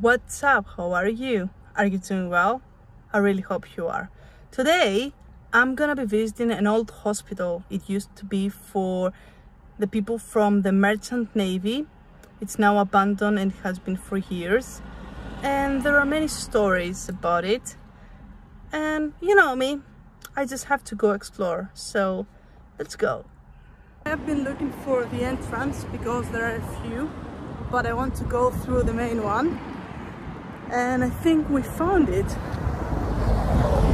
What's up? How are you? Are you doing well? I really hope you are. Today, I'm gonna be visiting an old hospital. It used to be for the people from the Merchant Navy. It's now abandoned and has been for years. And there are many stories about it. And you know me, I just have to go explore. So, let's go. I've been looking for the entrance because there are a few, but I want to go through the main one. And I think we found it.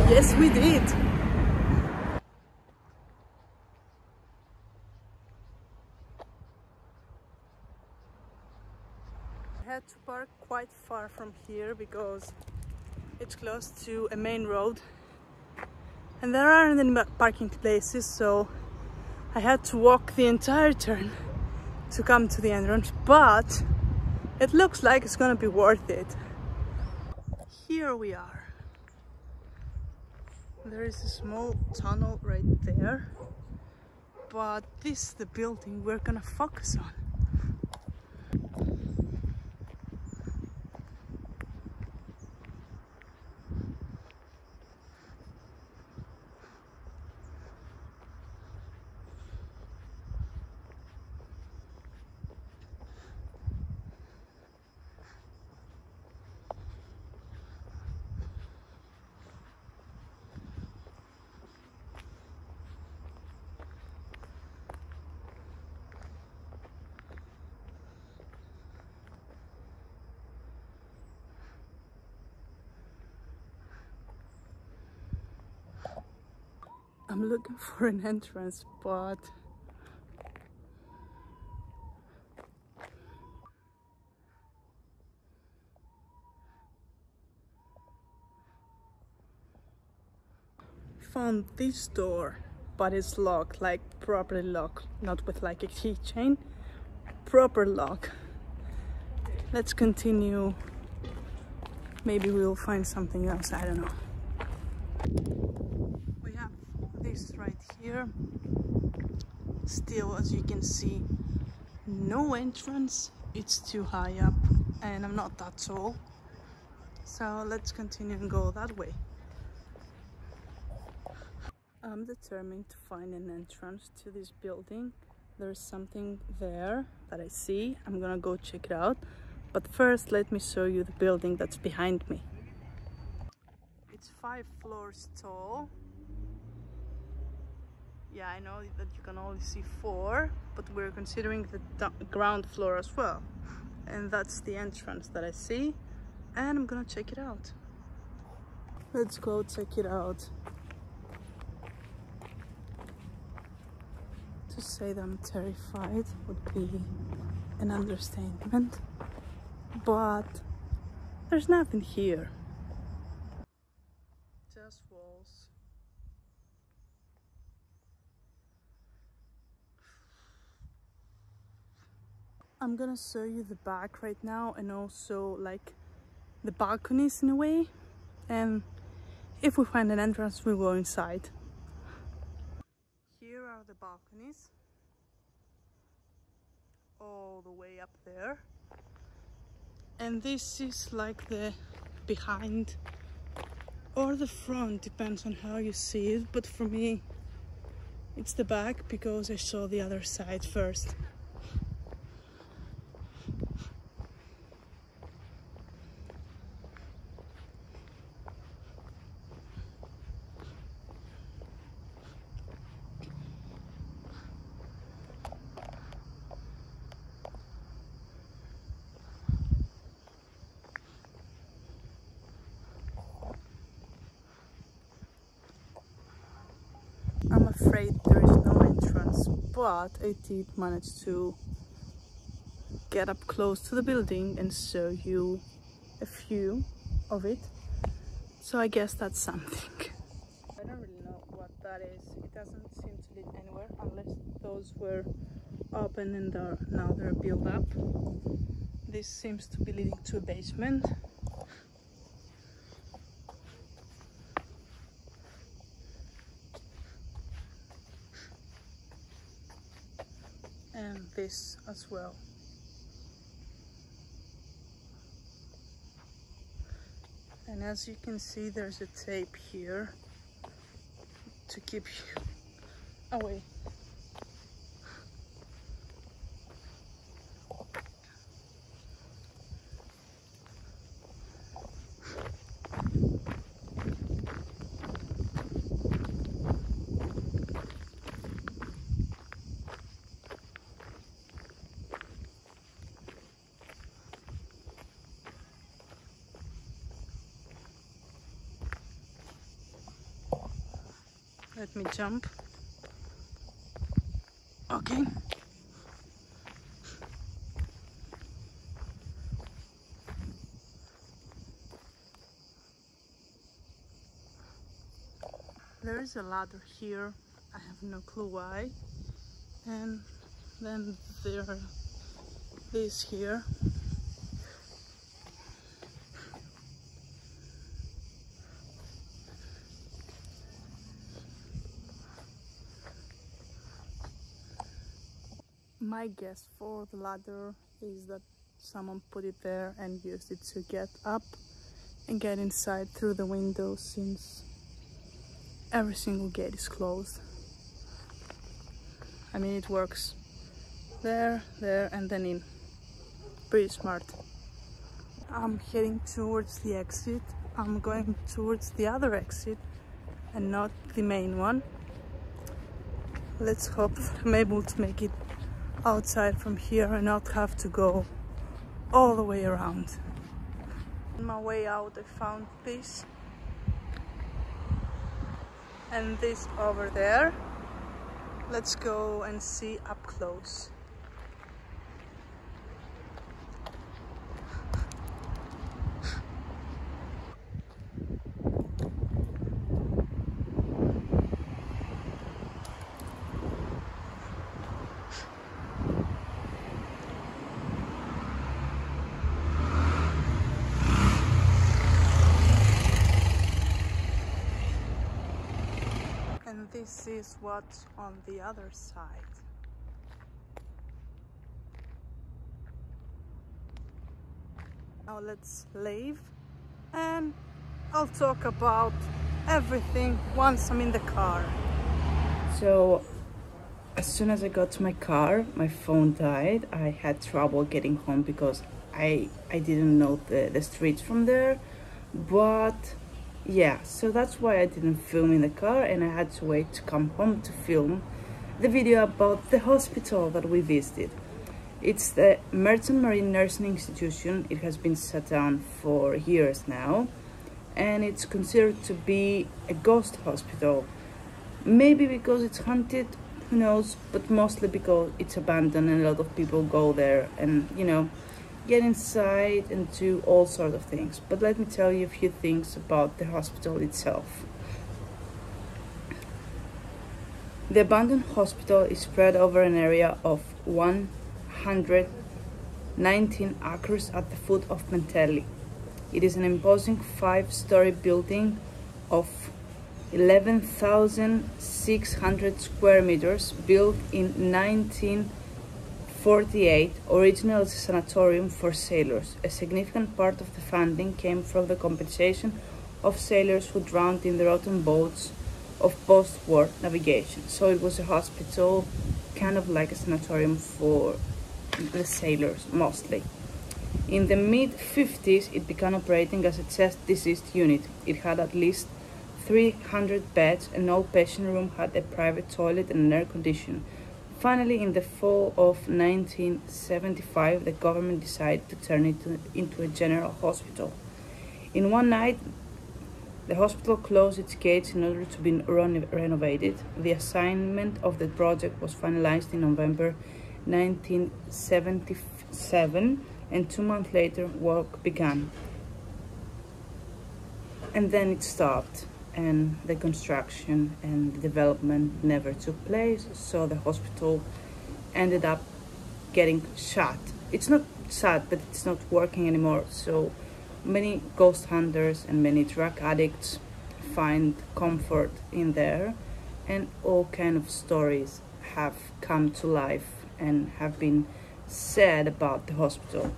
Yes, we did. I had to park quite far from here because it's close to a main road. And there aren't any parking places, so I had to walk the entire turn to come to the entrance, but it looks like it's gonna be worth it. Here we are. There is a small tunnel right there, but this is the building we're gonna focus on. I'm looking for an entrance, but found this door, but it's locked, like properly locked, not with like a keychain, proper lock. Let's continue. Maybe we'll find something else, I don't know. We have this right here. Still, as you can see, no entrance. It's too high up and I'm not that tall. So let's continue and go that way. I'm determined to find an entrance to this building. There's something there that I see. I'm gonna go check it out. But first, let me show you the building that's behind me. It's 5 floors tall. Yeah, I know that you can only see 4, but we're considering the ground floor as well. And that's the entrance that I see. And I'm gonna check it out. Let's go check it out. To say that I'm terrified would be an understatement, but there's nothing here. Just walls. I'm gonna show you the back right now and also like the balconies in a way, and if we find an entrance we'll go inside. Here are the balconies, all the way up there, and this is like the behind or the front, depends on how you see it, but for me it's the back because I saw the other side first. I'm afraid there is no entrance, but I did manage to get up close to the building and show you a few of it. So I guess that's something. I don't really know what that is. It doesn't seem to lead anywhere unless those were open and now they're built up. This seems to be leading to a basement. And this as well. And as you can see, there's a tape here to keep you away. Let me jump. Okay. There is a ladder here. I have no clue why. And then there are these here. My guess for the ladder is that someone put it there and used it to get up and get inside through the window, since every single gate is closed. I mean, it works there, there, and then in. Pretty smart. I'm heading towards the exit. I'm going towards the other exit and not the main one. Let's hope I'm able to make it outside from here and not have to go all the way around. On my way out, I found this and this over there. Let's go and see up close. And this is what's on the other side. Now let's leave and I'll talk about everything once I'm in the car. So as soon as I got to my car, my phone died. I had trouble getting home because I didn't know the streets from there. But yeah, so that's why I didn't film in the car, and I had to wait to come home to film the video about the hospital that we visited. It's the Merton Marine Nursing Institution. It has been shut down for years now, and it's considered to be a ghost hospital. Maybe because it's haunted, who knows, but mostly because it's abandoned and a lot of people go there and, you know, get inside and do all sorts of things. But let me tell you a few things about the hospital itself. The abandoned hospital is spread over an area of 119 acres at the foot of Pentelli. It is an imposing 5-story building of 11,600 square meters, built in 1948, originally as a sanatorium for sailors. A significant part of the funding came from the compensation of sailors who drowned in the rotten boats of post-war navigation. So it was a hospital, kind of like a sanatorium for the sailors mostly. In the mid-50s, it began operating as a chest disease unit. It had at least 300 beds, and all patient room had a private toilet and an air conditioner. Finally, in the fall of 1975, the government decided to turn it into a general hospital. In one night, the hospital closed its gates in order to be renovated. The assignment of the project was finalized in November 1977, and 2 months later, work began. And then it stopped, and the construction and the development never took place, so the hospital ended up getting shut. It's not shut, but it's not working anymore, so many ghost hunters and many drug addicts find comfort in there, and all kind of stories have come to life and have been said about the hospital.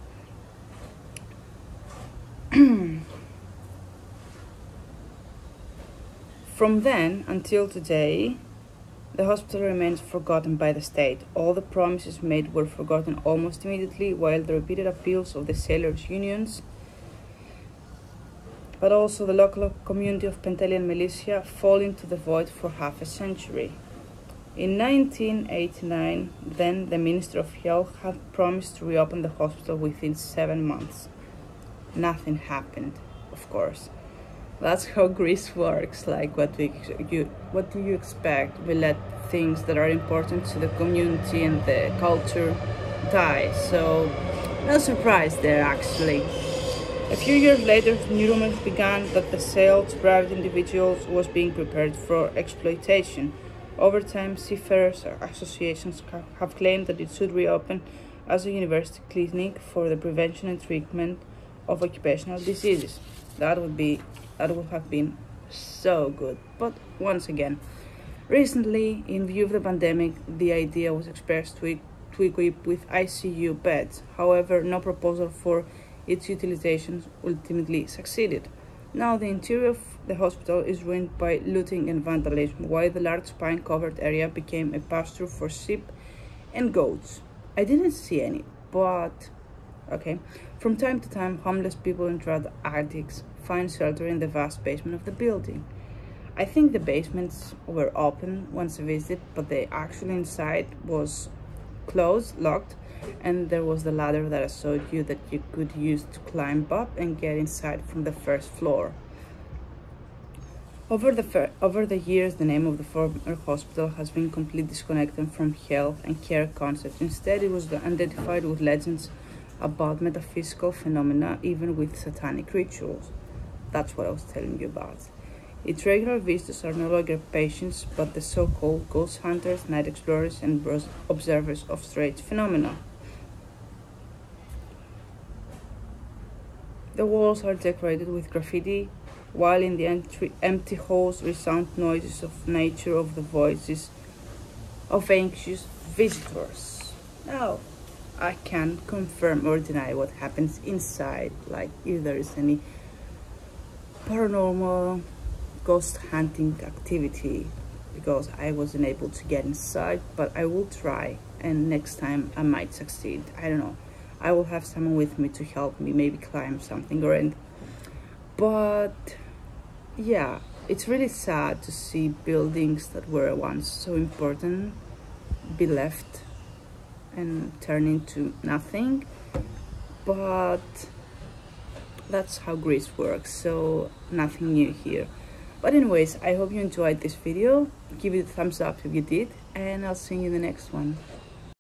From then until today, the hospital remains forgotten by the state. All the promises made were forgotten almost immediately, while the repeated appeals of the sailors' unions, but also the local community of Pentelian militia, fall into the void for half a century. In 1989, then the Minister of Health had promised to reopen the hospital within 7 months. Nothing happened, of course. That's how Greece works. Like, what do you expect? We let things that are important to the community and the culture die. So, no surprise there, actually. A few years later, new rumors began that the sale to private individuals was being prepared for exploitation. Over time, seafarers associations have claimed that it should reopen as a university clinic for the prevention and treatment of occupational diseases. That would have been so good. But once again, recently, in view of the pandemic, the idea was expressed to equip with ICU beds. However, no proposal for its utilization ultimately succeeded. Now the interior of the hospital is ruined by looting and vandalism, while the large pine-covered area became a pasture for sheep and goats. I didn't see any, but okay. From time to time, homeless people and drug addicts find shelter in the vast basement of the building. I think the basements were open once I visited, but the actual inside was closed, locked, and there was the ladder that I showed you that you could use to climb up and get inside from the first floor. Over the years, the name of the former hospital has been completely disconnected from health and care concepts. Instead, it was identified with legends about metaphysical phenomena, even with satanic rituals. That's what I was telling you about. Its regular visitors are no longer patients, but the so-called ghost hunters, night explorers, and observers of strange phenomena. The walls are decorated with graffiti, while in the empty halls resound noises of nature, of the voices of anxious visitors. Now, I can't confirm or deny what happens inside, like if there is any paranormal ghost hunting activity, because I wasn't able to get inside, but I will try, and next time I might succeed. I don't know. I will have someone with me to help me, maybe climb something or anything. But yeah, it's really sad to see buildings that were once so important be left and turn into nothing. But that's how Greece works, so nothing new here. But anyways, I hope you enjoyed this video. Give it a thumbs up if you did, and I'll see you in the next one.